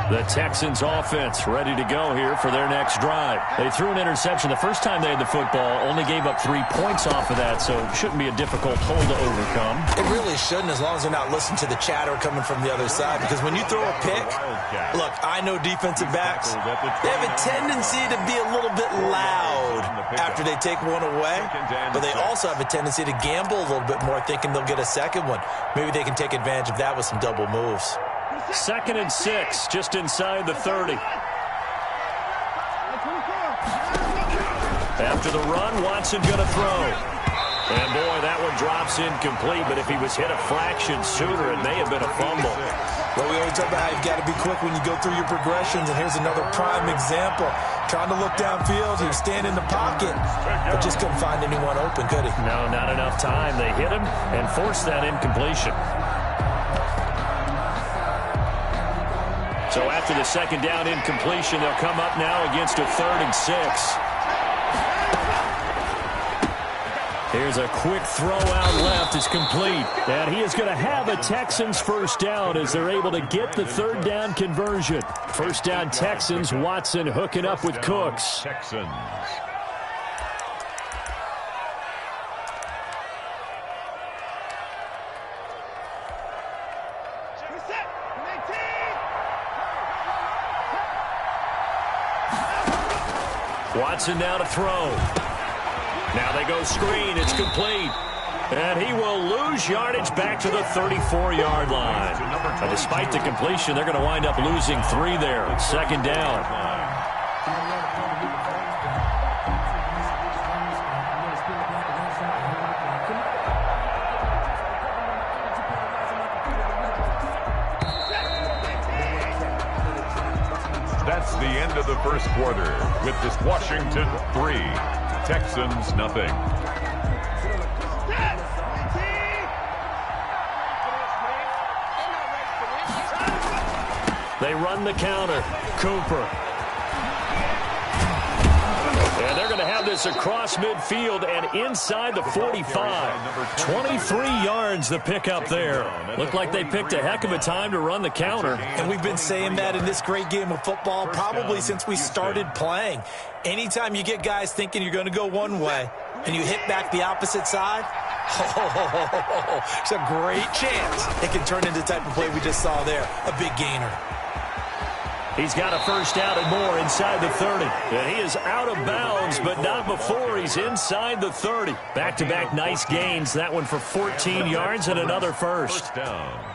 The Texans offense ready to go here for their next drive. They threw an interception the first time they had the football, only gave up 3 points off of that, so it shouldn't be a difficult hole to overcome. It really shouldn't, as long as they're not listening to the chatter coming from the other side, because when you throw a pick, look, I know defensive backs, they have a tendency to be a little bit loud after they take one away, but they also have a tendency to gamble a little bit more, thinking they'll get a second one. Maybe they can take advantage of that with some double moves. 2nd and 6, just inside the 30. After the run, Watson going to throw. And, boy, that one drops incomplete, but if he was hit a fraction sooner, it may have been a fumble. Well, we always talk about how you've got to be quick when you go through your progressions, and here's another prime example. Trying to look downfield, he was standing in the pocket, but just couldn't find anyone open, could he? No, not enough time. They hit him and forced that incompletion. So after the 2nd down incompletion, they'll come up now against a 3rd and 6. Here's a quick throw out left. It's complete. And he is going to have a Texans first down as they're able to get the 3rd down conversion. First down Texans. Watson hooking up with Cooks. Texans. Watson now to throw. Now they go screen. It's complete. And he will lose yardage back to the 34-yard line. And despite the completion, they're going to wind up losing 3 there. 2nd down. That's the end of the first quarter with this Washington 3, Texans nothing. They run the counter. Cooper. And they're going to have this across midfield and inside the 45. 23 yards the pickup there. Looked like they picked a heck of a time to run the counter. And we've been saying that in this great game of football probably since we started playing. Anytime you get guys thinking you're going to go one way and you hit back the opposite side, it's a great chance it can turn into the type of play we just saw there, a big gainer. He's got a first down and more inside the 30. And he is out of bounds, but not before he's inside the 30. Back-to-back nice gains. That one for 14 yards and another first. Down.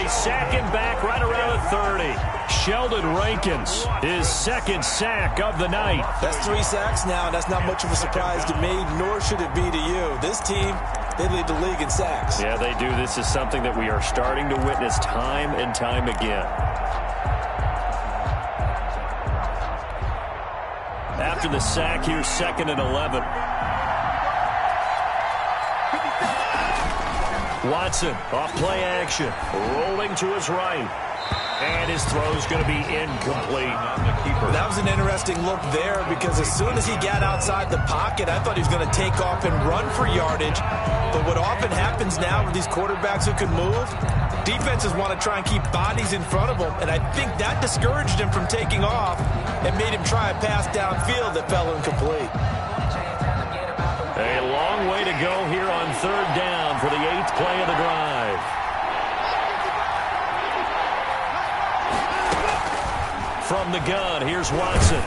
Sack him back right around the 30. Sheldon Rankins, his 2nd sack of the night. That's 3 sacks now, and that's not much of a surprise to me, nor should it be to you. This team, they lead the league in sacks. Yeah, they do. This is something that we are starting to witness time and time again. After the sack, here's 2nd and 11. Watson off play action, rolling to his right. And his throw's going to be incomplete. That was an interesting look there because as soon as he got outside the pocket, I thought he was going to take off and run for yardage. But what often happens now with these quarterbacks who can move, defenses want to try and keep bodies in front of them. And I think that discouraged him from taking off and made him try a pass downfield that fell incomplete. A long way to go here on 3rd down for the 8th play of the drive. From the gun, here's Watson.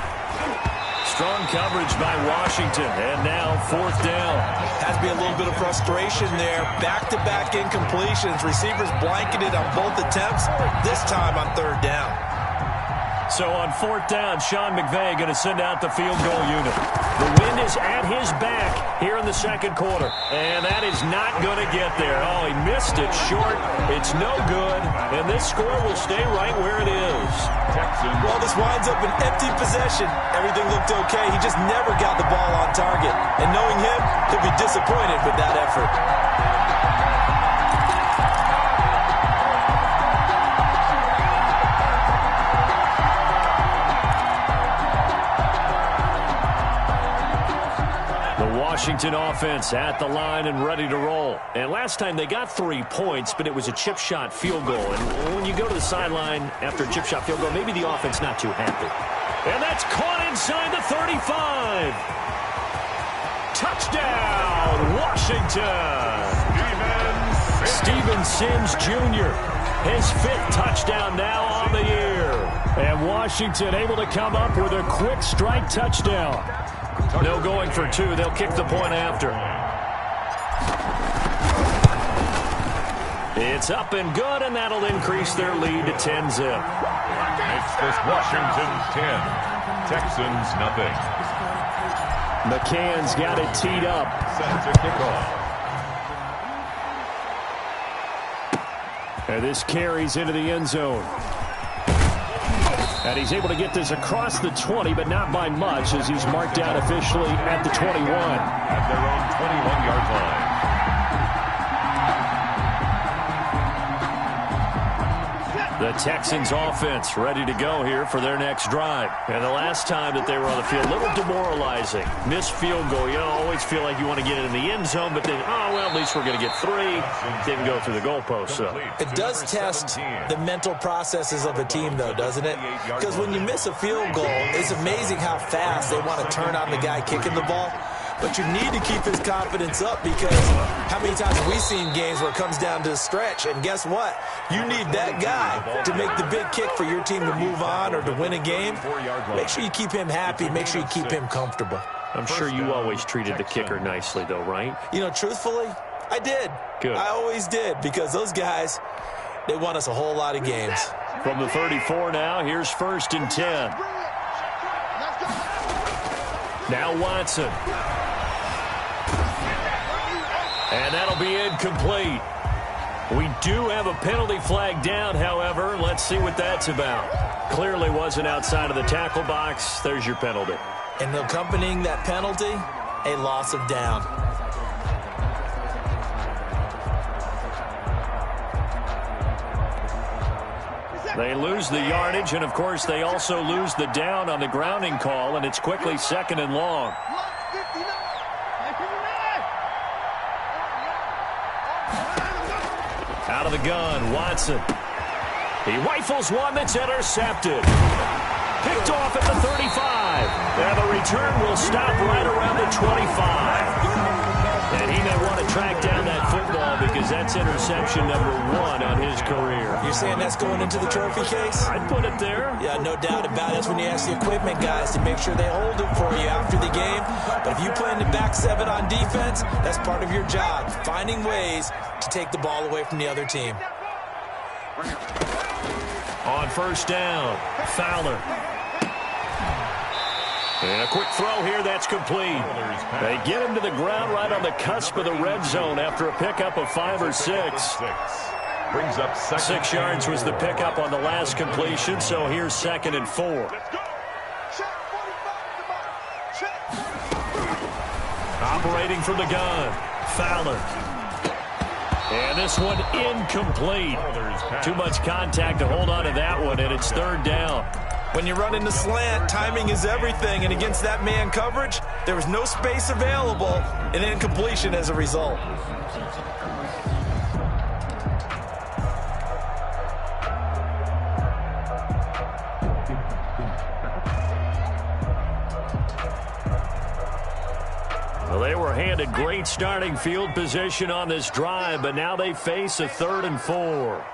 Strong coverage by Washington, and now 4th down. Has to be a little bit of frustration there. Back-to-back incompletions. Receivers blanketed on both attempts, this time on 3rd down. So on 4th down, Sean McVay going to send out the field goal unit. The wind is at his back here in the 2nd quarter. And that is not going to get there. Oh, he missed it short. It's no good. And this score will stay right where it is. Texans. Well, this winds up an empty possession. Everything looked okay. He just never got the ball on target. And knowing him, he'll be disappointed with that effort. Washington offense at the line and ready to roll. And last time they got 3 points, but it was a chip shot field goal. And when you go to the sideline after a chip shot field goal, maybe the offense not too happy. And that's caught inside the 35. Touchdown, Washington. Steven Sims Jr., his 5th touchdown now on the year. And Washington able to come up with a quick strike touchdown. No going for 2. They'll kick the point after. It's up and good, and that'll increase their lead to 10-zip. Makes this Washington 10. Texans nothing. McCann's got it teed up. Set to kick off. And this carries into the end zone. And he's able to get this across the 20, but not by much, as he's marked out officially at the 21. At their own 21-yard line. The Texans offense ready to go here for their next drive. And the last time that they were on the field, a little demoralizing. Missed field goal. You always feel like you want to get it in the end zone, but then, oh, well, at least we're going to get 3. Didn't go through the goalpost. So it does test the mental processes of a team, though, doesn't it? Because when you miss a field goal, it's amazing how fast they want to turn on the guy kicking the ball. But you need to keep his confidence up, because how many times have we seen games where it comes down to the stretch? And guess what? You need that guy to make the big kick for your team to move on or to win a game. Make sure you keep him happy. Make sure you keep him comfortable. I'm sure you always treated the kicker nicely, though, right? You know, truthfully, I did. Good. I always did, because those guys, they won us a whole lot of games. From the 34 now, here's 1st and 10. Now Watson. And that'll be incomplete. We do have a penalty flag down, however. Let's see what that's about. Clearly wasn't outside of the tackle box. There's your penalty. And accompanying that penalty, a loss of down. They lose the yardage, and, of course, they also lose the down on the grounding call, and it's quickly 2nd and long. Out of the gun, Watson. He rifles one that's intercepted. Picked off at the 35. And the return will stop right around the 25. And he may want to track down that football, because that's interception number 1 on his career. You're saying that's going into the trophy case? I'd put it there. Yeah, no doubt about it. That's when you ask the equipment guys to make sure they hold it for you after the game. But if you play in the back 7 on defense, that's part of your job, finding ways to take the ball away from the other team. On 1st down, Fowler. And a quick throw here, that's complete. They get him to the ground right on the cusp of the red zone after a pickup of 5 or 6. Brings up 6 yards was the pickup on the last completion, so here's 2nd and 4. Operating from the gun, Fowler. And this one incomplete. Too much contact to hold on to that one, and it's 3rd down. When you run in the slant, timing is everything, and against that man coverage, there was no space available, and incompletion as a result. Well, they were handed great starting field position on this drive, but now they face a 3rd and 4.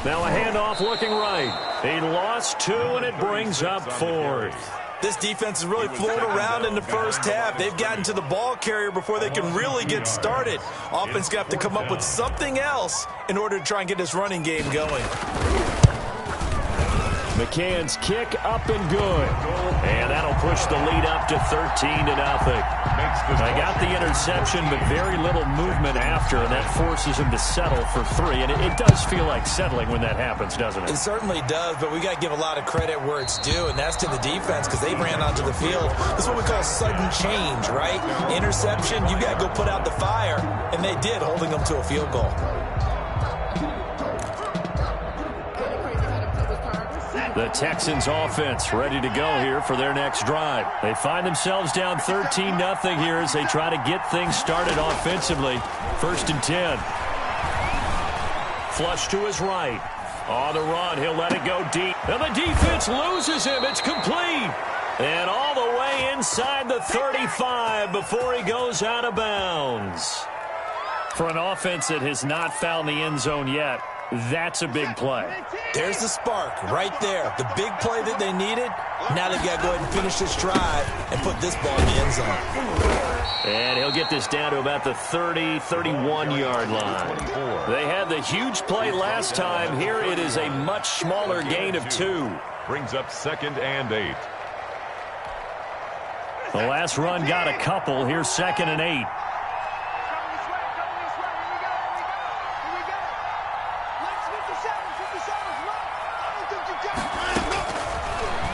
Now a handoff looking right. He lost 2, and it brings up 4th. This defense is really flown around in the first half. They've gotten to the ball carrier before they can really get started. Offense got to have to come up with something else in order to try and get this running game going. McCann's kick up and good. And that'll push the lead up to 13-0. They got the interception, but very little movement after, and that forces him to settle for 3. And it does feel like settling when that happens, doesn't it? It certainly does, but we got to give a lot of credit where it's due, and that's to the defense because they ran onto the field. This is what we call sudden change, right? Interception, you got to go put out the fire, and they did, holding them to a field goal. The Texans offense ready to go here for their next drive. They find themselves down 13-0 here as they try to get things started offensively. 1st and 10. Flush to his right. On the run, he'll let it go deep. And the defense loses him. It's complete. And all the way inside the 35 before he goes out of bounds. For an offense that has not found the end zone yet, that's a big play. There's the spark right there. The big play that they needed. Now they've got to go ahead and finish this drive and put this ball in the end zone. And he'll get this down to about the 30, 31-yard line. They had the huge play last time. Here it is a much smaller gain of 2. Brings up 2nd and 8. The last run got a couple. Here's 2nd and 8.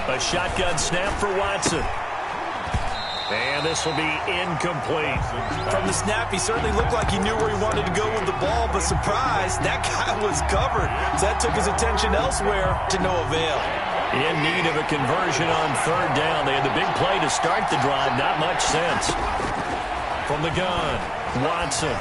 A shotgun snap for Watson. And this will be incomplete. From the snap, he certainly looked like he knew where he wanted to go with the ball, but surprise, that guy was covered. So that took his attention elsewhere to no avail. In need of a conversion on 3rd down. They had the big play to start the drive. Not much sense. From the gun, Watson.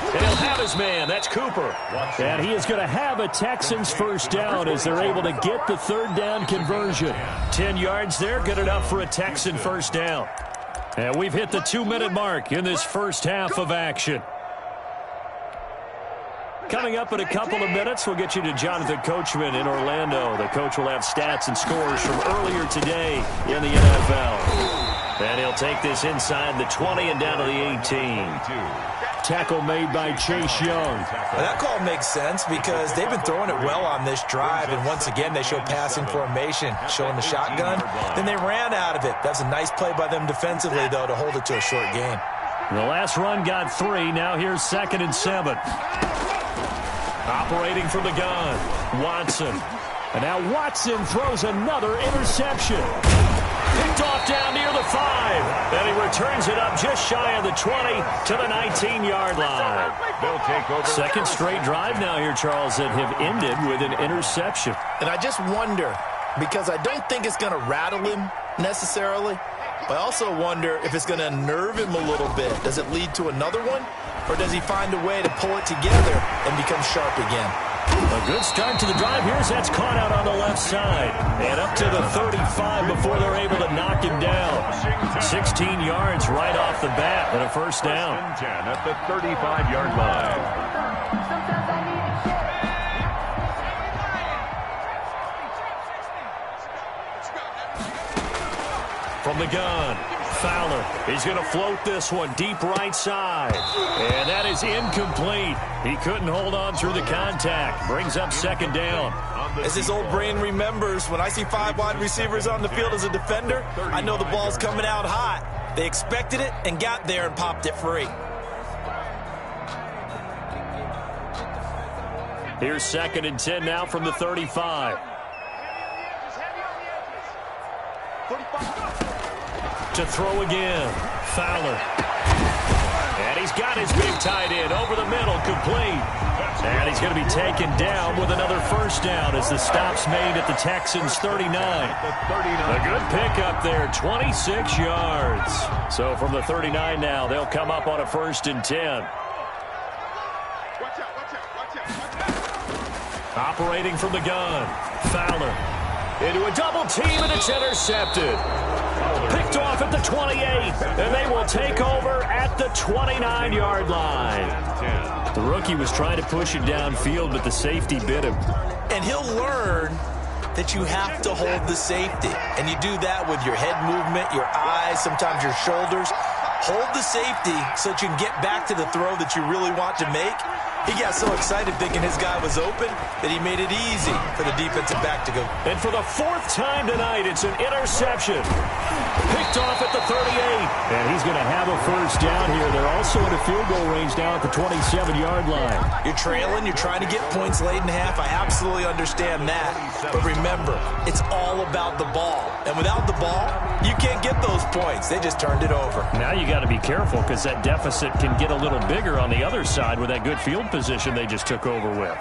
And he'll have his man. That's Cooper. And he is going to have a Texans 1st down as they're able to get the 3rd down conversion. 10 yards there, good enough for a Texan 1st down. And we've hit the 2-minute mark in this first half of action. Coming up in a couple of minutes, we'll get you to Jonathan Coachman in Orlando. The coach will have stats and scores from earlier today in the NFL. And he'll take this inside the 20 and down to the 18. Tackle made by Chase Young. Well, that call makes sense because they've been throwing it well on this drive, and once again they show passing formation, showing the shotgun. Then they ran out of it. That's a nice play by them defensively, though, to hold it to a short gain. The last run got 3. Now here's 2nd and 7. Operating from the gun, Watson. And now Watson throws another interception. Picked off down near the 5. And he returns it up just shy of the 20 to the 19-yard line. They'll take over. 2nd straight drive now here, Charles, that have ended with an interception. And I just wonder, because I don't think it's going to rattle him necessarily, but I also wonder if it's going to unnerve him a little bit. Does it lead to another one? Or does he find a way to pull it together and become sharp again? A good start to the drive. Here's that's caught out on the left side. And up to the 35 before they're able to knock him down. 16 yards right off the bat and a 1st down. 10 at the 35-yard line. From the gun, Fowler. He's going to float this one deep right side. And that is incomplete. He couldn't hold on through the contact. Brings up 2nd down. As his old brain remembers, when I see 5 wide receivers on the field as a defender, I know the ball's coming out hot. They expected it and got there and popped it free. Here's 2nd and 10 now from the 35. To throw again, Fowler. And he's got his big tight end over the middle, complete. And he's going to be taken down with another 1st down as the stop's made at the Texans' 39. A good pickup there, 26 yards. So from the 39 now, they'll come up on a 1st and 10. Operating from the gun, Fowler. Into a double team, and it's intercepted. Picked off at the 28, and they will take over at the 29-yard line. The rookie was trying to push it downfield, but the safety bit him. And he'll learn that you have to hold the safety. And you do that with your head movement, your eyes, sometimes your shoulders. Hold the safety so that you can get back to the throw that you really want to make. He got so excited thinking his guy was open that he made it easy for the defensive back to go. And for the 4th time tonight, it's an interception. Picked off at the 38. And he's going to have a first down here. They're also in a field goal range now at the 27-yard line. You're trailing. You're trying to get points late in half. I absolutely understand that. But remember, it's all about the ball. And without the ball, you can't get those points. They just turned it over. Now you got to be careful because that deficit can get a little bigger on the other side with that good field position they just took over with.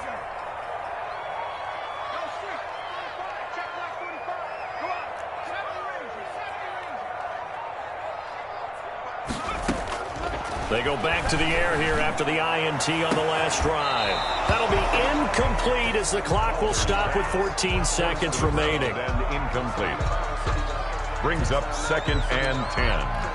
They go back to the air here after the INT on the last drive. That'll be incomplete as the clock will stop with 14 seconds remaining. And incomplete. Brings up 2nd and 10.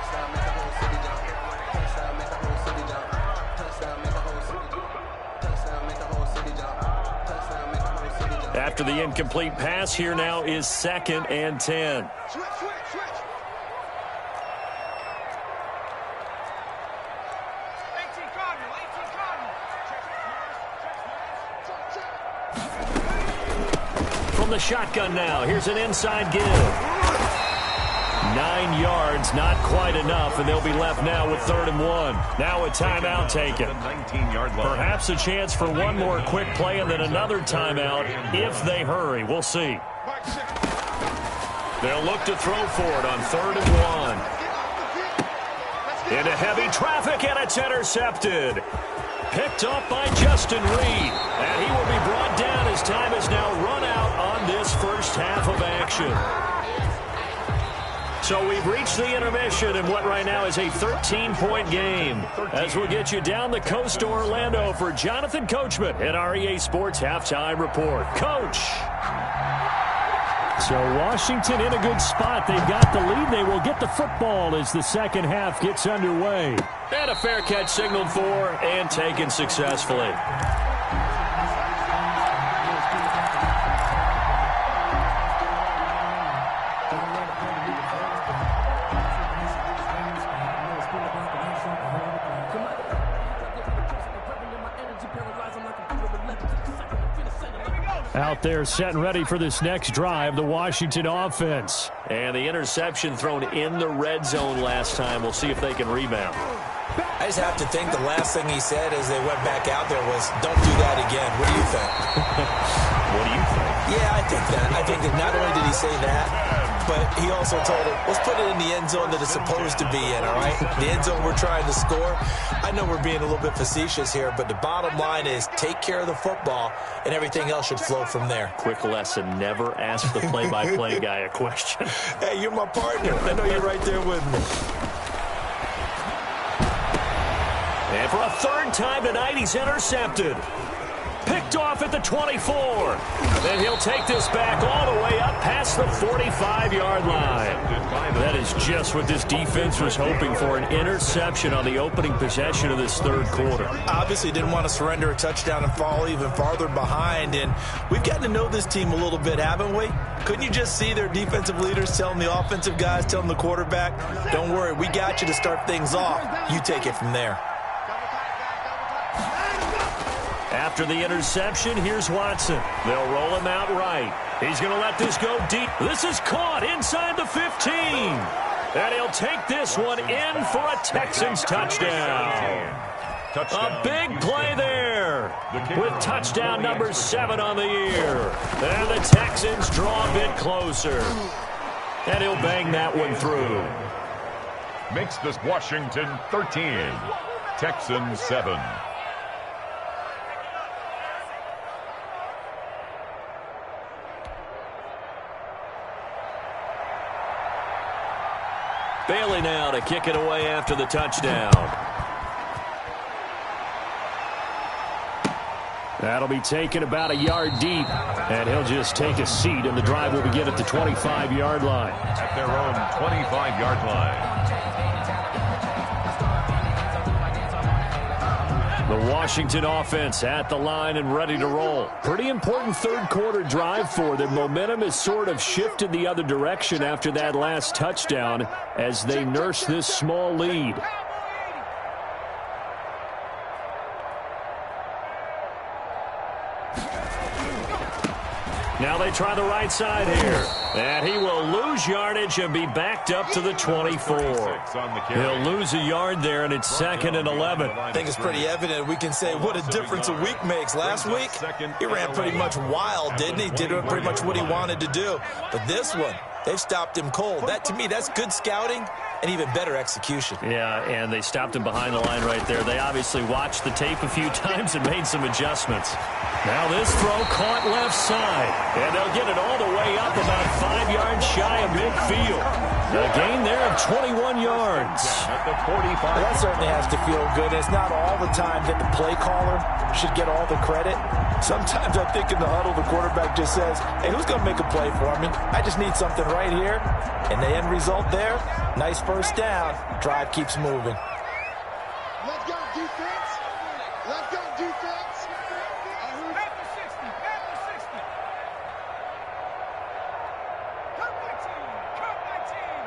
After the incomplete pass, here now is 2nd and 10. From the shotgun now, here's an inside give. 9 yards, not quite enough, and they'll be left now with 3rd and 1. Now a timeout taken. Perhaps a chance for one more quick play and then another timeout if they hurry. We'll see. They'll look to throw for it on 3rd and 1. Into heavy traffic, and it's intercepted. Picked up by Justin Reed. And he will be brought down as time is now run out on this first half of action. So we've reached the intermission in what right now is a 13-point game. As we'll get you down the coast to Orlando for Jonathan Coachman at our EA Sports Halftime Report. Coach. So Washington in a good spot. They've got the lead. They will get the football as the second half gets underway. And a fair catch signaled for and taken successfully. Out there set and ready for this next drive, the Washington offense. And the interception thrown in the red zone last time. We'll see if they can rebound. I just have to think the last thing he said as they went back out there was, don't do that again. What do you think? What do you think? Yeah, I think that. I think that not only did he say that, but he also told him, let's put it in the end zone that it's supposed to be in, all right? The end zone we're trying to score. I know we're being a little bit facetious here, but the bottom line is take care of the football, and everything else should flow from there. Quick lesson, never ask the play-by-play guy a question. Hey, you're my partner. I know you're right there with me. And for a 3rd time tonight, he's intercepted. Picked off at the 24. Then he'll take this back all the way up past the 45-yard line. That is just what this defense was hoping for, an interception on the opening possession of this 3rd quarter. Obviously didn't want to surrender a touchdown and fall even farther behind, and we've gotten to know this team a little bit, haven't we? Couldn't you just see their defensive leaders telling the offensive guys, telling the quarterback, don't worry, we got you to start things off. You take it from there. After the interception, here's Watson. They'll roll him out right. He's going to let this go deep. This is caught inside the 15. And he'll take this one in for a Texans touchdown. A big play there with touchdown number 7 on the year. And the Texans draw a bit closer. And he'll bang that one through. Makes this Washington 13, Texans 7. Bailey now to kick it away after the touchdown. That'll be taken about a yard deep, and he'll just take a seat, and the drive will begin at the 25-yard line. At their own 25-yard line. The Washington offense at the line and ready to roll. Pretty important 3rd quarter drive for them. Momentum has sort of shifted the other direction after that last touchdown as they nurse this small lead. Now they try the right side here. And he will lose yardage and be backed up to the 24. He'll lose a yard there, and it's 2nd and 11. I think it's pretty evident. We can say what a difference a week makes. Last week, he ran pretty much wild, didn't he? Did pretty much what he wanted to do. But this one, they've stopped him cold. That, to me, that's good scouting and even better execution. Yeah, and they stopped him behind the line right there. They obviously watched the tape a few times and made some adjustments. Now this throw caught left side, and they'll get it all the way up about 5 yards shy of midfield. A gain there of 21 yards. At the 45. Well, that certainly has to feel good. It's not all the time that the play caller should get all the credit. Sometimes I think in the huddle, the quarterback just says, hey, who's going to make a play for me? I just need something right here. And the end result there, nice first down. Drive keeps moving. Let's go, defense. Let's go, defense. Back to 60. Back to 60. Come my team. Come my team.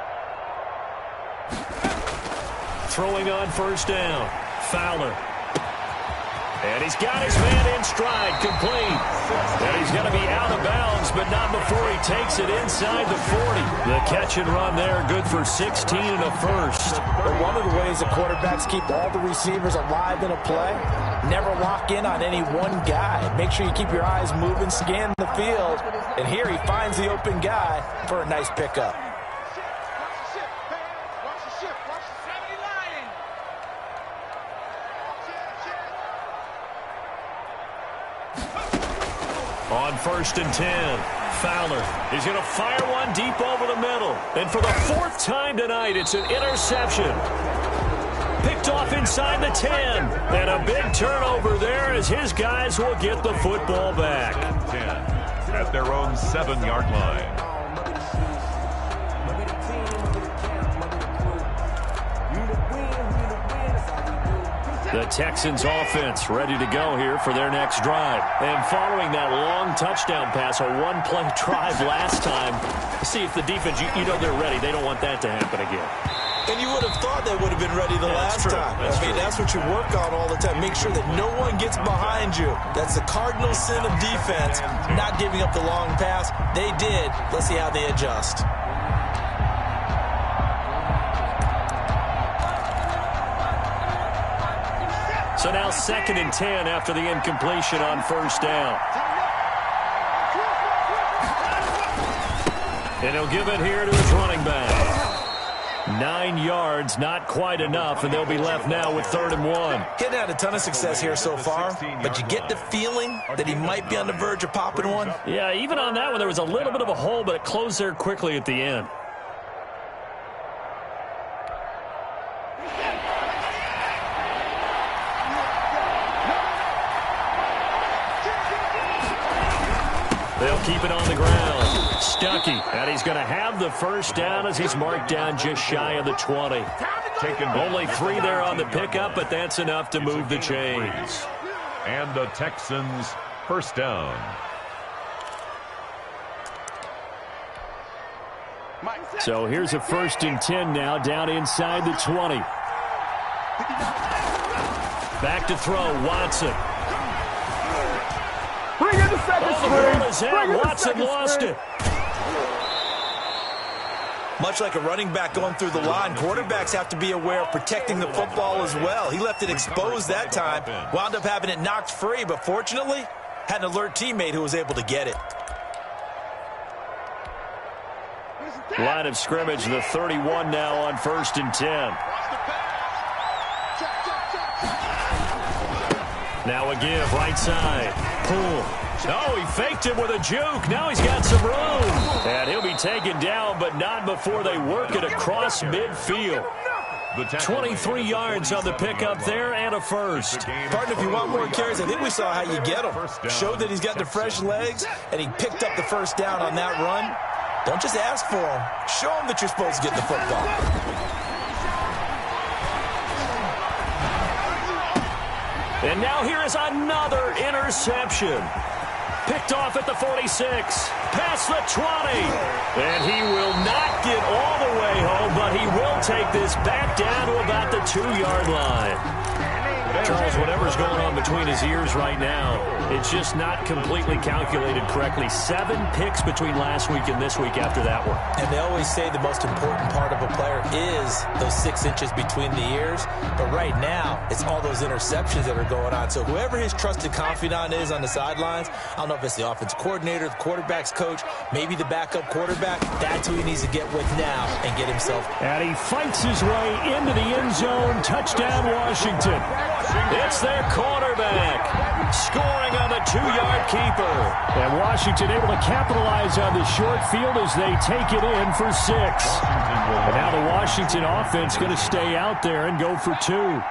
Throwing on first down. Fowler. And he's got his man in stride, complete. And he's going to be out of bounds, but not before he takes it inside the 40. The catch and run there, good for 16 and a first. But one of the ways the quarterbacks keep all the receivers alive in a play, never lock in on any one guy. Make sure you keep your eyes moving, scan the field. And here he finds the open guy for a nice pickup. On 1st and 10, Fowler is going to fire one deep over the middle. And for the 4th time tonight, it's an interception. Picked off inside the 10. And a big turnover there as his guys will get the football back. 10 at their own 7-yard line. The Texans offense ready to go here for their next drive. And following that long touchdown pass, a one-play drive last time, see if the defense, you know they're ready. They don't want that to happen again. And you would have thought they would have been ready the last time. That's what you work on all the time. Make sure that no one gets behind you. That's the cardinal sin of defense, not giving up the long pass. They did. Let's see how they adjust. So now 2nd and 10 after the incompletion on first down. And he'll give it here to his running back. 9 yards, not quite enough, and they'll be left now with 3rd and 1. Getting had a ton of success here so far, but you get the feeling that he might be on the verge of popping one. Yeah, even on that one, there was a little bit of a hole, but it closed there quickly at the end. They'll keep it on the ground. Stuckey, and he's going to have the first down as he's marked down just shy of the 20. Only 3 there on the pickup, but that's enough to move the chains. And the Texans first down. So here's a 1st and 10 now down inside the 20. Back to throw, Watson. Bring in the second string. Watson lost it. Much like a running back going through the line, quarterbacks have to be aware of protecting the football as well. He left it exposed that time, wound up having it knocked free, but fortunately, had an alert teammate who was able to get it. Line of scrimmage, the 31 now on 1st and 10. Now a give, right side. Pull. Oh, he faked him with a juke. Now he's got some room. And he'll be taken down, but not before they work it across midfield. 23 yards on the pickup there and a first. Partner, if you want more carries, I think we saw how you get him. Showed that he's got the fresh legs, and he picked up the first down on that run. Don't just ask for him. Show him that you're supposed to get the football. And now here is another interception. Picked off at the 46, past the 20. And he will not get all the way home, but he will take this back down to about the 2-yard line. Charles, whatever's going on between his ears right now, it's just not completely calculated correctly. 7 picks between last week and this week after that one. And they always say the most important part of a player is those 6 inches between the ears. But right now, it's all those interceptions that are going on. So whoever his trusted confidant is on the sidelines, I don't know if it's the offensive coordinator, the quarterback's coach, maybe the backup quarterback, that's who he needs to get with now and get himself. And he fights his way into the end zone. Touchdown, Washington. It's their quarterback scoring on the 2-yard keeper. And Washington able to capitalize on the short field as they take it in for 6. And now the Washington offense going to stay out there and go for 2.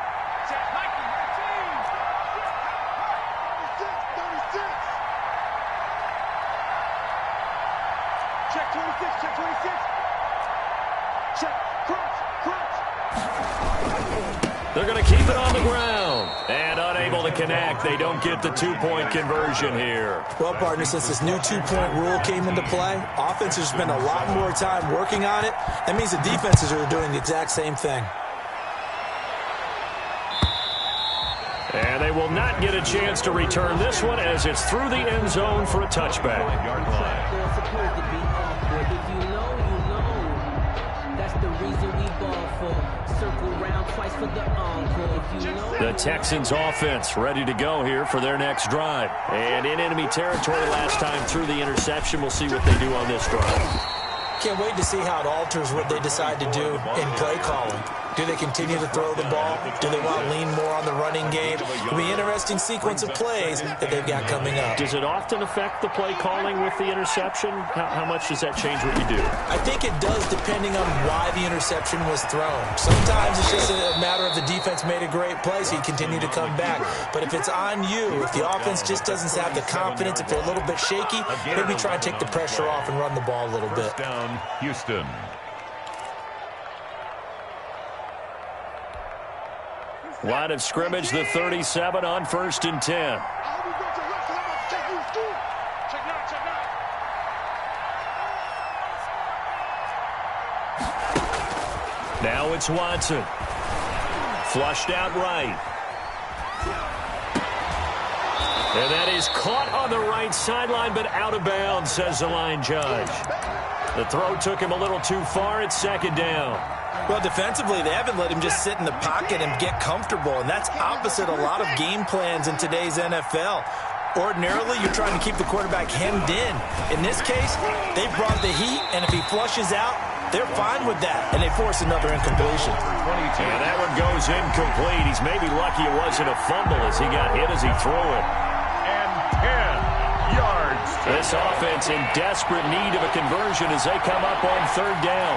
Check 26, check 26. Check, crunch. They're going to keep it on the ground. And unable to connect. They don't get the 2-point conversion here. Well, partner, since this new 2-point rule came into play, offenses spend a lot more time working on it. That means the defenses are doing the exact same thing. And they will not get a chance to return this one as it's through the end zone for a touchback. The Texans offense ready to go here for their next drive. And in enemy territory last time through the interception. We'll see what they do on this drive. Can't wait to see how it alters what they decide to do in play calling. Do they continue to throw the ball? Do they want to lean more on the running game? It'll be an interesting sequence of plays that they've got coming up. Does it often affect the play calling with the interception? How much does that change what you do? I think it does depending on why the interception was thrown. Sometimes it's just a matter of the defense made a great play, so you continue to come back. But if it's on you, if the offense just doesn't have the confidence, if they're a little bit shaky, maybe try and take the pressure off and run the ball a little bit. Down, Houston. Line of scrimmage, the 37 on 1st and 10. Now it's Watson. Flushed out right. And that is caught on the right sideline, but out of bounds, says the line judge. The throw took him a little too far. It's 2nd down. Well, defensively, they haven't let him just sit in the pocket and get comfortable, and that's opposite a lot of game plans in today's NFL. Ordinarily, you're trying to keep the quarterback hemmed in. In this case, they brought the heat, and if he flushes out, they're fine with that, and they force another incompletion. And that one goes incomplete. He's maybe lucky it wasn't a fumble as he got hit as he threw it. And 10 yards. This offense in desperate need of a conversion as they come up on 3rd down.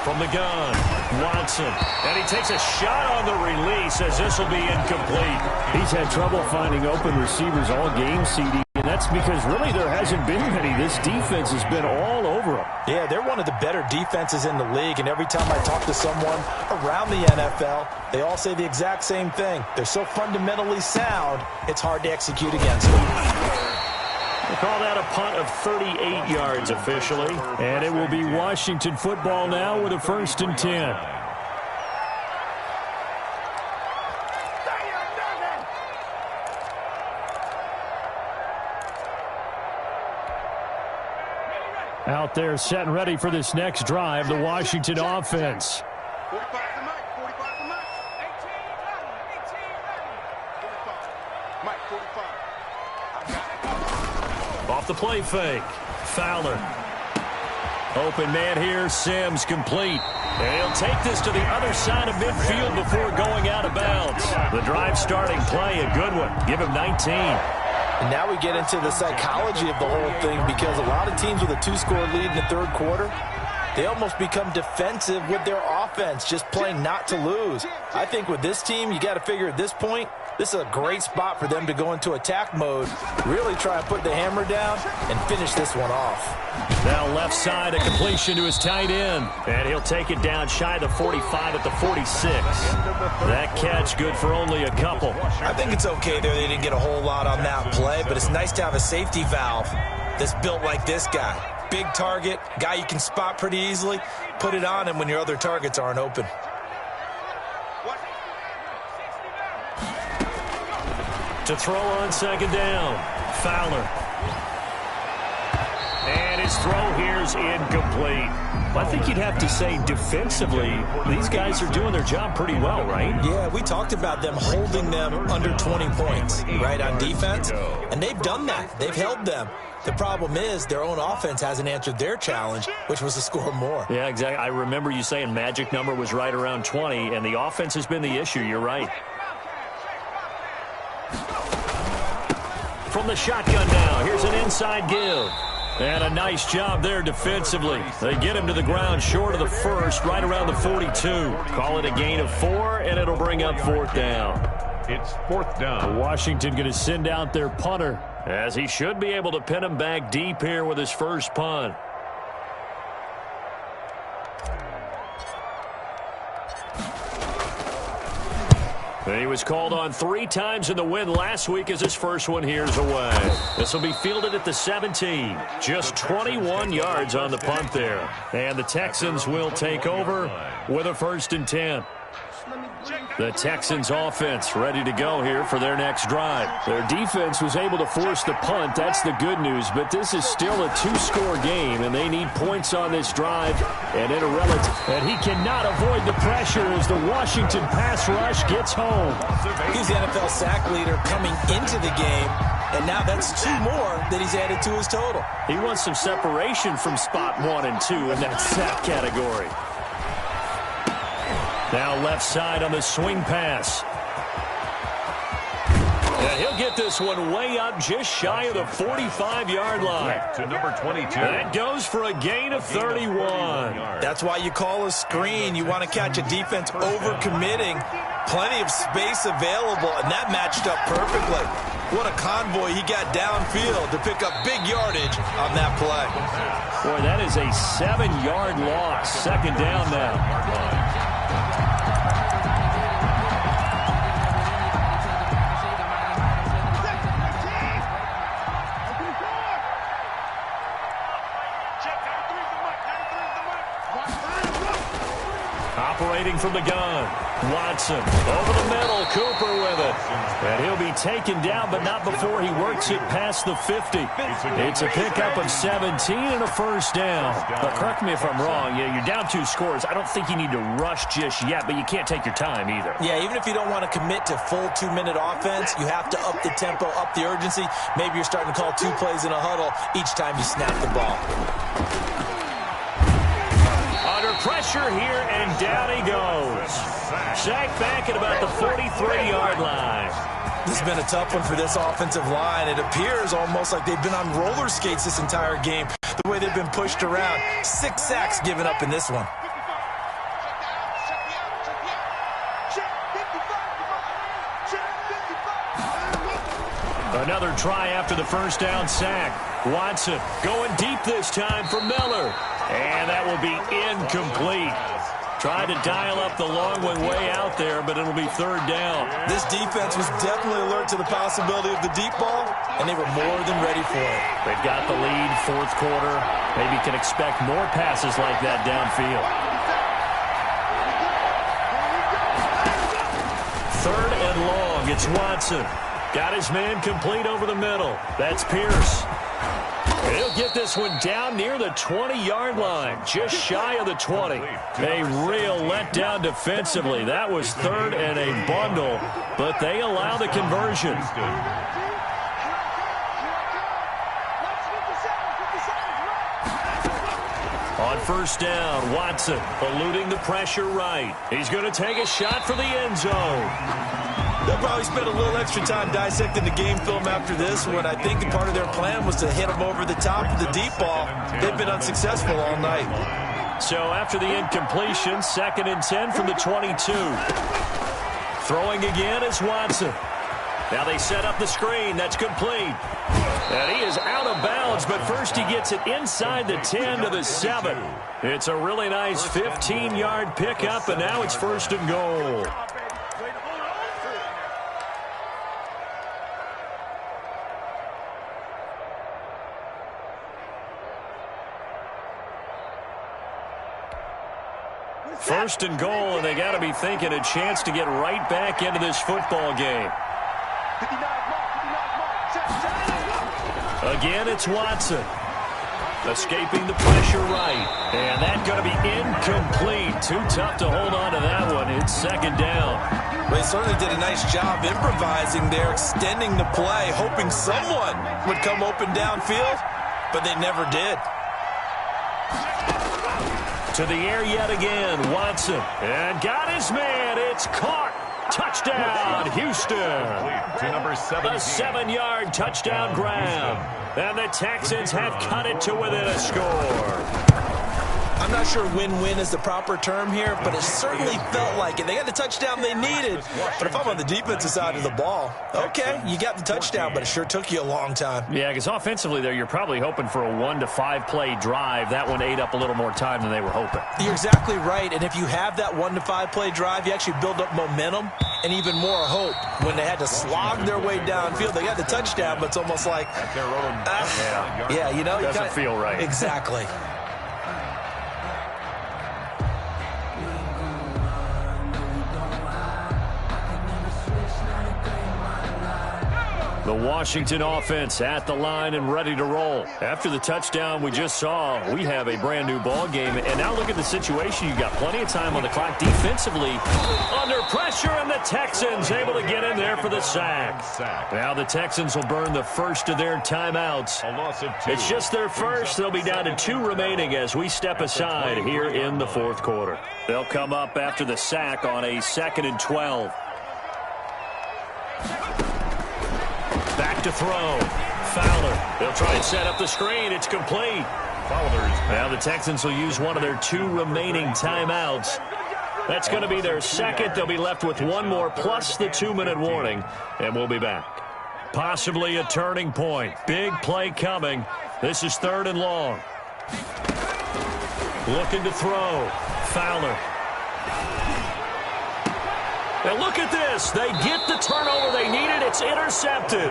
From the gun, Watson. And he takes a shot on the release as this will be incomplete. He's had trouble finding open receivers all game, CD. And that's because really there hasn't been many. This defense has been all over them. Yeah, they're one of the better defenses in the league. And every time I talk to someone around the NFL, they all say the exact same thing. They're so fundamentally sound, it's hard to execute against them. They call that a punt of 38 yards officially. And it will be Washington football now with a 1st and 10. Out there set and ready for this next drive, the Washington offense. 45 to Mike, 45 to Mike. 18, Mike, 45. Off the play fake. Fowler. Open man here. Sims complete. And he'll take this to the other side of midfield before going out of bounds. The drive starting play, a good one. Give him 19. And now we get into the psychology of the whole thing, because a lot of teams with a 2-score lead in the 3rd quarter, they almost become defensive with their offense, just playing not to lose. I think with this team, you got to figure at this point, this is a great spot for them to go into attack mode, really try and put the hammer down and finish this one off. Now left side, a completion to his tight end. And he'll take it down shy of the 45 at the 46. That catch good for only a couple. I think it's okay there. They didn't get a whole lot on that play, but it's nice to have a safety valve that's built like this guy. Big target, guy you can spot pretty easily. Put it on him when your other targets aren't open. To throw on second down. Fowler. And his throw here is incomplete. I think you'd have to say defensively, these guys are doing their job pretty well, right? Yeah, we talked about them holding them under 20 points, right, on defense. And they've done that. They've held them. The problem is their own offense hasn't answered their challenge, which was to score more. Yeah, exactly. I remember you saying magic number was right around 20, and the offense has been the issue. You're right. From the shotgun now, here's an inside give. And a nice job there defensively. They get him to the ground short of the first, right around the 42. Call it a gain of 4, and it'll bring up 4th down. It's 4th down. Washington going to send out their punter, as he should be able to pin him back deep here with his first punt. He was called on 3 times in the win last week as his first one here's away. This will be fielded at the 17. Just 21 yards on the punt there. And the Texans will take over with a 1st and 10. The Texans offense ready to go here for their next drive. Their defense was able to force the punt. That's the good news. But this is still a 2-score game, and they need points on this drive. And in a relative, and he cannot avoid the pressure as the Washington pass rush gets home. He's the NFL sack leader coming into the game, and now that's 2 more that he's added to his total. He wants some separation from spot 1 and 2 in that sack category. Now left side on the swing pass. And he'll get this one way up just shy of the 45-yard line. To number 22. That goes for a gain of 31. That's why you call a screen. You want to catch a defense over-committing. Plenty of space available, and that matched up perfectly. What a convoy he got downfield to pick up big yardage on that play. Boy, that is a 7-yard loss. 2nd down now. Operating from the gun. Watson over the middle. Cooper with it. And he'll be taken down, but not before he works it past the 50. It's a pickup of 17 and a 1st down. But correct me if I'm wrong. Yeah, you're down 2 scores. I don't think you need to rush just yet, but you can't take your time either. Yeah, even if you don't want to commit to full 2-minute offense, you have to up the tempo, up the urgency. Maybe you're starting to call 2 plays in a huddle each time you snap the ball. Pressure here, and down he goes. Sacked back at about the 43-yard line. This has been a tough one for this offensive line. It appears almost like they've been on roller skates this entire game, the way they've been pushed around. 6 sacks given up in this one. Another try after the 1st down sack. Watson going deep this time for Miller. And that will be incomplete. Tried to dial up the long one way out there, but it'll be 3rd down. This defense was definitely alert to the possibility of the deep ball, and they were more than ready for it. They've got the lead, 4th quarter. Maybe can expect more passes like that downfield. 3rd and long. It's Watson. Got his man complete over the middle. That's Pierce. He'll get this one down near the 20-yard line, just shy of the 20. A real letdown defensively. That was 3rd and a bundle, but they allow the conversion. On 1st down, Watson eluding the pressure right. He's going to take a shot for the end zone. They'll probably spend a little extra time dissecting the game film after this one. I think part of their plan was to hit them over the top of the deep ball. They've been unsuccessful all night. So after the incompletion, 2nd and 10 from the 22. Throwing again is Watson. Now they set up the screen. That's complete. And he is out of bounds, but first he gets it inside the 10 to the 7. It's a really nice 15-yard pickup, and now it's 1st and goal. First and goal, and they got to be thinking a chance to get right back into this football game. 59 mark. Again, it's Watson. Escaping the pressure right. And that's going to be incomplete. Too tough to hold on to that one. It's second down. They certainly did a nice job improvising there, extending the play, hoping someone would come open downfield, but they never did. To the air yet again, Watson. And got his man. It's caught. Touchdown, Houston. To number 17. A 7-yard touchdown grab. And the Texans have cut it to within a score. I'm not sure win-win is the proper term here, but it certainly felt like it. They got the touchdown they needed. But if I'm on the defensive side of the ball, okay, you got the touchdown, but it sure took you a long time. Yeah, because offensively there, you're probably hoping for a 1 to 5 play drive. That one ate up a little more time than they were hoping. You're exactly right, and if you have that 1 to 5 play drive, you actually build up momentum and even more hope. When they had to slog their way downfield, they got the touchdown, but it's almost like, yeah, you know. Doesn't feel right. Exactly. The Washington offense at the line and ready to roll. After the touchdown we just saw, we have a brand new ball game. And now look at the situation. You've got plenty of time on the clock defensively. Under pressure, and the Texans able to get in there for the sack. Now the Texans will burn the first of their timeouts. It's just their first. They'll be down to 2 remaining as we step aside here in the fourth quarter. They'll come up after the sack on a 2nd and 12. Back to throw. Fowler. They'll try and set up the screen. It's complete. Now the Texans will use one of their 2 remaining timeouts. That's going to be their second. They'll be left with 1 more plus the 2-minute warning, and we'll be back. Possibly a turning point. Big play coming. This is 3rd and long. Looking to throw. Fowler. And look at this. They get the turnover they needed. It's intercepted.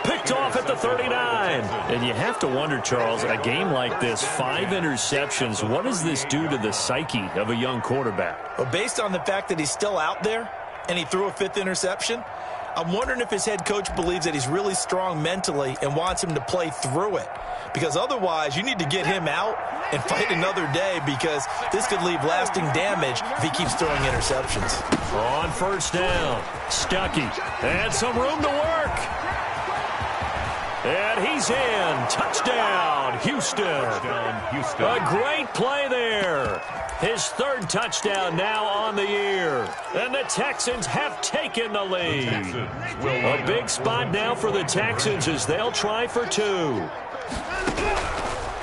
Picked off at the 39. And you have to wonder, Charles, a game like this, 5 interceptions, what does this do to the psyche of a young quarterback? Well, based on the fact that he's still out there and he threw a 5th interception, I'm wondering if his head coach believes that he's really strong mentally and wants him to play through it. Because otherwise, you need to get him out and fight another day, because this could leave lasting damage if he keeps throwing interceptions. On 1st down, Stuckey. And some room to work. And he's in. Touchdown, Houston. A great play there. His 3rd touchdown now on the year. And the Texans have taken the lead. A big spot now for the Texans as they'll try for 2.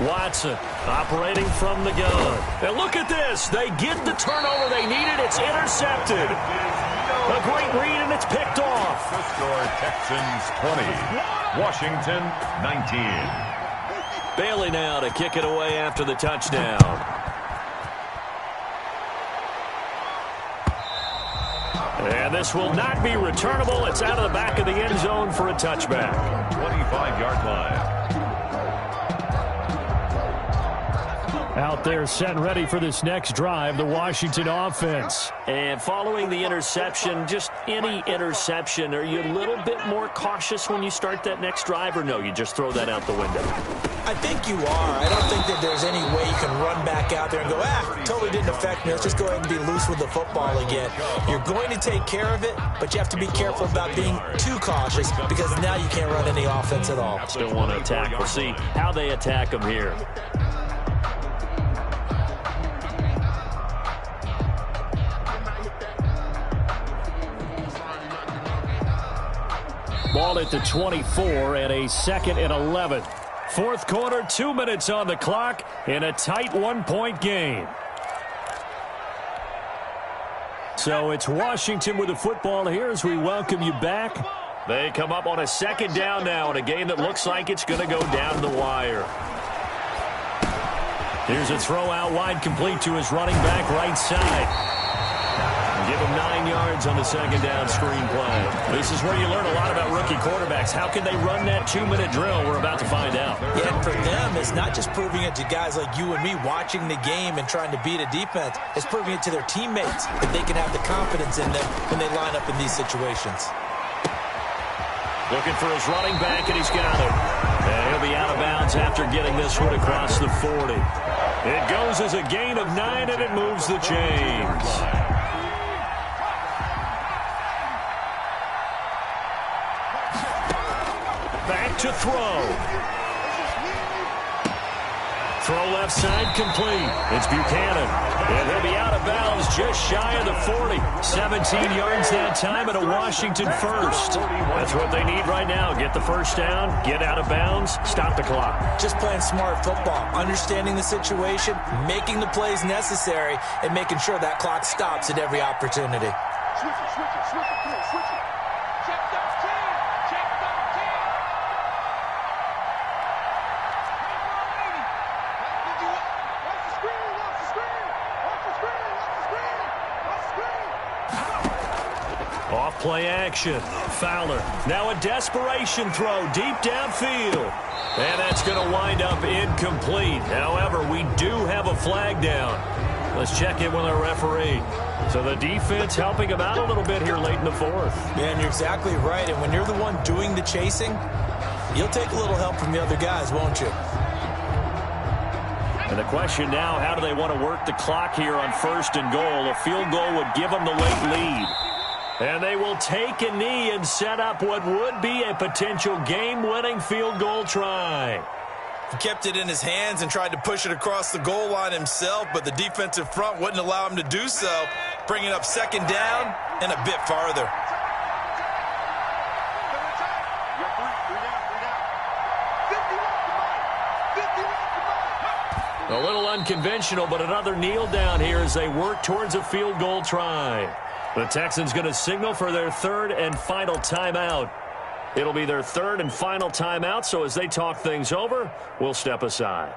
Watson operating from the gun. And look at this. They get the turnover they needed. It's intercepted. A great read, and it's picked off. The score, Texans 20, Washington 19. Bailey now to kick it away after the touchdown. And this will not be returnable. It's out of the back of the end zone for a touchback. 25-yard line. Out there set and ready for this next drive, the Washington offense. And following the interception, just any interception, are you a little bit more cautious when you start that next drive, or no, you just throw that out the window? I think you are. I don't think that there's any way you can run back out there and go, totally didn't affect me. Let's just go ahead and be loose with the football again. You're going to take care of it, but you have to be careful about being too cautious, because now you can't run any offense at all. Still want to attack. We'll see how they attack them here. Ball at the 24 and a 2nd and 11. Fourth quarter, 2 minutes on the clock in a tight 1-point game. So it's Washington with the football here as we welcome you back. They come up on a 2nd down now in a game that looks like it's going to go down the wire. Here's a throw out wide, complete to his running back right side. Give him 9 yards on the 2nd down screen play. This is where you learn a lot about rookie quarterbacks. How can they run that 2-minute drill? We're about to find out. Yeah, and for them, it's not just proving it to guys like you and me watching the game and trying to beat a defense. It's proving it to their teammates that they can have the confidence in them when they line up in these situations. Looking for his running back, and he's got him. And He'll be out of bounds after getting this one across the 40. It goes as a gain of 9, and it moves the chains. Back to throw. Throw left side complete. It's Buchanan. And he'll be out of bounds just shy of the 40. 17 yards that time and a Washington first. That's what they need right now. Get the first down, get out of bounds, stop the clock. Just playing smart football, understanding the situation, making the plays necessary, and making sure that clock stops at every opportunity. Switch it, switch it, switch it, come on, switch it. Check 13, check 13. Off play action. Fowler. Now a desperation throw deep downfield. And that's going to wind up incomplete. However, we do have a flag down. Let's check in with our referee. So the defense helping him out a little bit here late in the fourth. Man, you're exactly right. And when you're the one doing the chasing, you'll take a little help from the other guys, won't you? And the question now, how do they want to work the clock here on 1st and goal? A field goal would give them the late lead. And they will take a knee and set up what would be a potential game-winning field goal try. He kept it in his hands and tried to push it across the goal line himself, but the defensive front wouldn't allow him to do so, bringing up 2nd down and a bit farther. A little unconventional, but another kneel down here as they work towards a field goal try. The Texans going to signal for their 3rd and final timeout. It'll be their 3rd and final timeout, so as they talk things over, we'll step aside.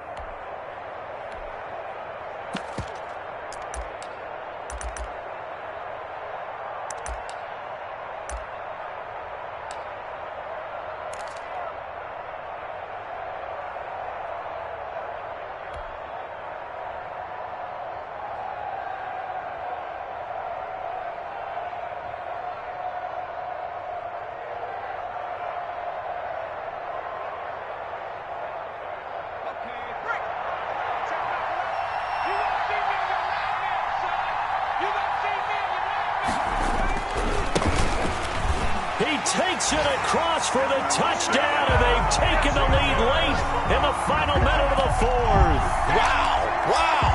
Takes it across for the touchdown, and they've taken the lead late in the final minute of the 4th. Wow, wow,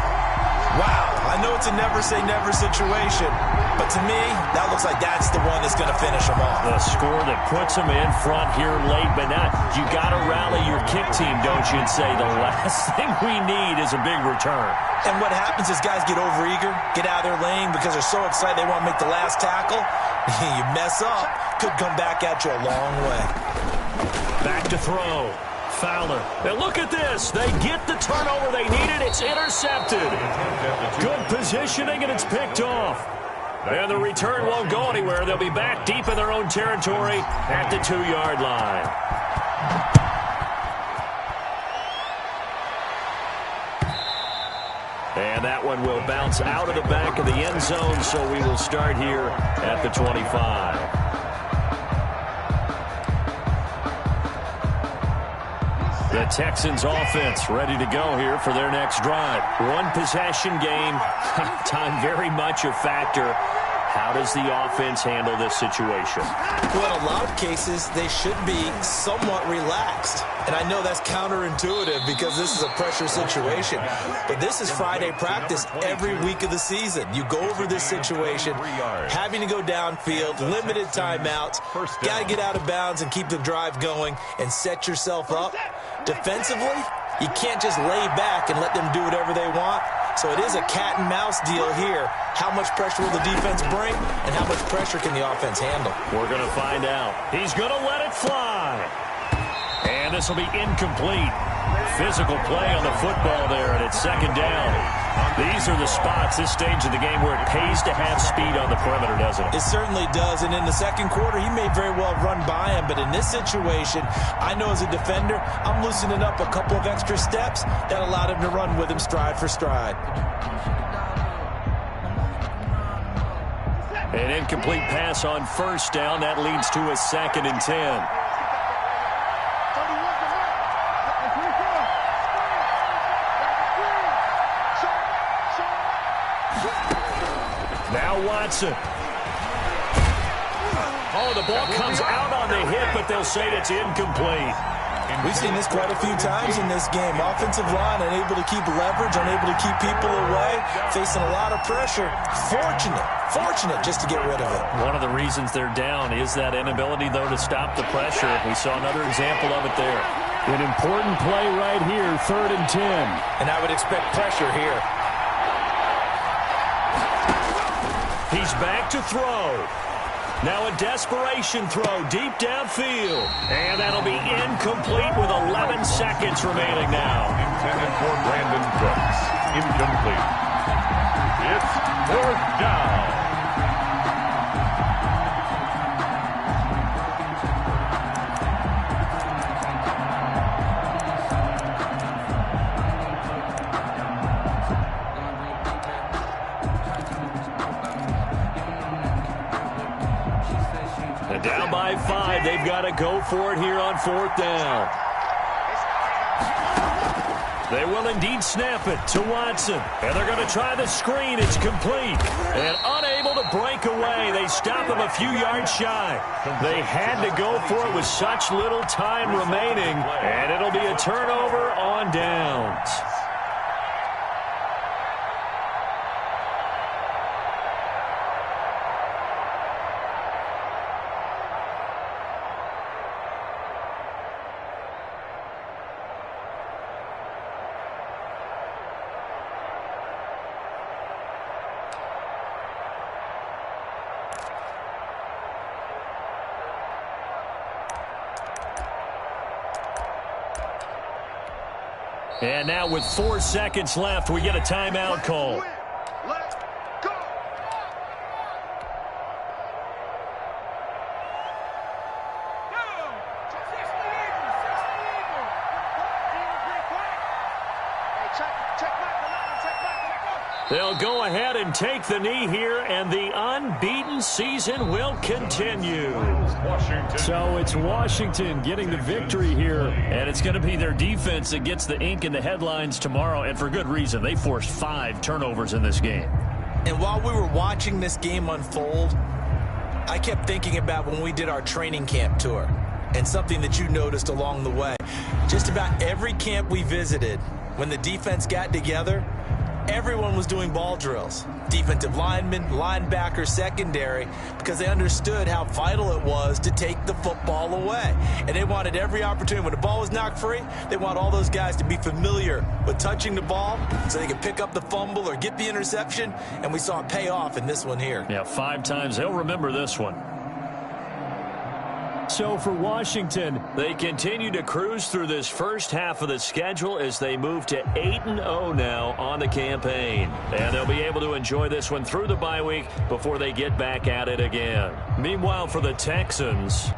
wow. I know it's a never-say-never situation, but to me, that looks like that's the one that's going to finish them off. The score that puts them in front here late, but now you got to rally your kick team, don't you, and say the last thing we need is a big return. And what happens is guys get overeager, get out of their lane because they're so excited they want to make the last tackle. You mess up, could come back at you a long way. Back to throw. Fowler. And look at this. They get the turnover they needed. It's intercepted. Good positioning, and it's picked off. And the return won't go anywhere. They'll be back deep in their own territory at the 2-yard line. And that one will bounce out of the back of the end zone, so we will start here at the 25. The Texans offense ready to go here for their next drive. One possession game. Time very much a factor. How does the offense handle this situation? Well, in a lot of cases, they should be somewhat relaxed. And I know that's counterintuitive because this is a pressure situation. But this is Friday practice every week of the season. You go over this situation, having to go downfield, limited timeouts, got to get out of bounds and keep the drive going and set yourself up. Defensively, you can't just lay back and let them do whatever they want. So it is a cat and mouse deal here. How much pressure will the defense bring, and how much pressure can the offense handle? We're going to find out. He's going to let it fly. And this will be incomplete. Physical play on the football there, and it's 2nd down. These are the spots, this stage of the game, where it pays to have speed on the perimeter, doesn't it? It certainly does, and in the second quarter, he may very well run by him, but in this situation, I know as a defender, I'm loosening up a couple of extra steps that allowed him to run with him stride for stride. An incomplete pass on 1st down. That leads to a 2nd and 10. Now Watson. Oh, the ball comes out on the hit, but they'll say it's incomplete. We've seen this quite a few times in this game. Offensive line unable to keep leverage, unable to keep people away, facing a lot of pressure. Fortunate just to get rid of it. One of the reasons they're down is that inability, though, to stop the pressure. We saw another example of it there. An important play right here, 3rd and 10. And I would expect pressure here. He's back to throw. Now a desperation throw deep downfield. And that'll be incomplete with 11 seconds remaining now. Intended for Brandon Brooks. Incomplete. It's 4th down. Down by 5. They've got to go for it here on 4th down. They will indeed snap it to Watson. And they're going to try the screen. It's complete. And unable to break away. They stop him a few yards shy. They had to go for it with such little time remaining. And it'll be a turnover on downs. And now with 4 seconds left, we get a timeout call. Let's go. They'll go ahead and take the knee here, and the unbeaten season will continue. So it's Washington getting the victory here, and it's going to be their defense that gets the ink in the headlines tomorrow, and for good reason. They forced 5 turnovers in this game. And while we were watching this game unfold, I kept thinking about when we did our training camp tour and something that you noticed along the way. Just about every camp we visited, when the defense got together, everyone was doing ball drills. Defensive linemen, linebackers, secondary, because they understood how vital it was to take the football away. And they wanted every opportunity. When the ball was knocked free, they want all those guys to be familiar with touching the ball so they could pick up the fumble or get the interception. And we saw it pay off in this one here. Yeah, 5 times. They'll remember this one. So for Washington, they continue to cruise through this first half of the schedule as they move to 8-0 now on the campaign. And they'll be able to enjoy this one through the bye week before they get back at it again. Meanwhile, for the Texans,